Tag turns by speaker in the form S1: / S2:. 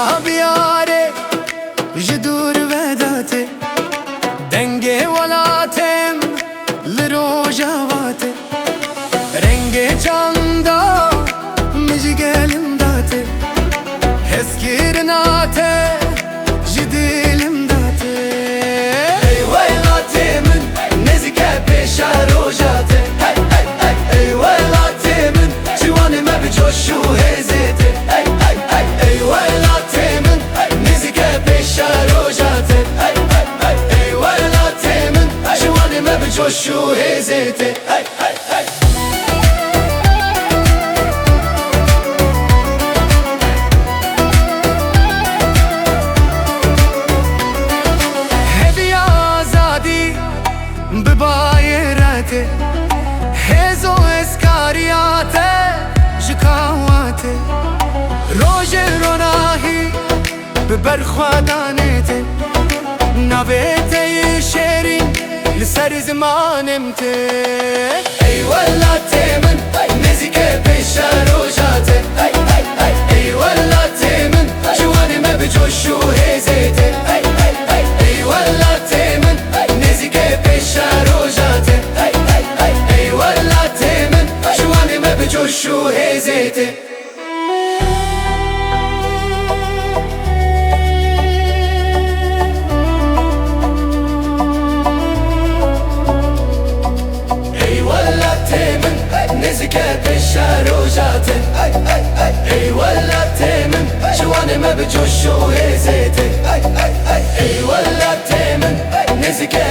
S1: Na biyare jidur vedate denge walatem liro javate renge chanda mijgelim date heskirnate jidilim date ey welatemin nezike peşa rojate ey welatemin civanime bir coşu hezete ey welatemin nezike peşa rojate ey welatemin civanime bir coşu hezete ببایرته هزو اسکاریاته جکاواته روژ روناهی ببرخوادانته نویته شیرین لسر زمانمته ای ولاته من نزیکه پیشا روژاته ای ولاته من جوانمه بجوشو هزیته ای ولاته من نزیکه پیشا روژاته ای ولاته من جوانمه بجوشو هزیته نزیکه پیشا روژاته ای ولاته من جوانمه بجوشو هزیته ای ولاته من نزیکه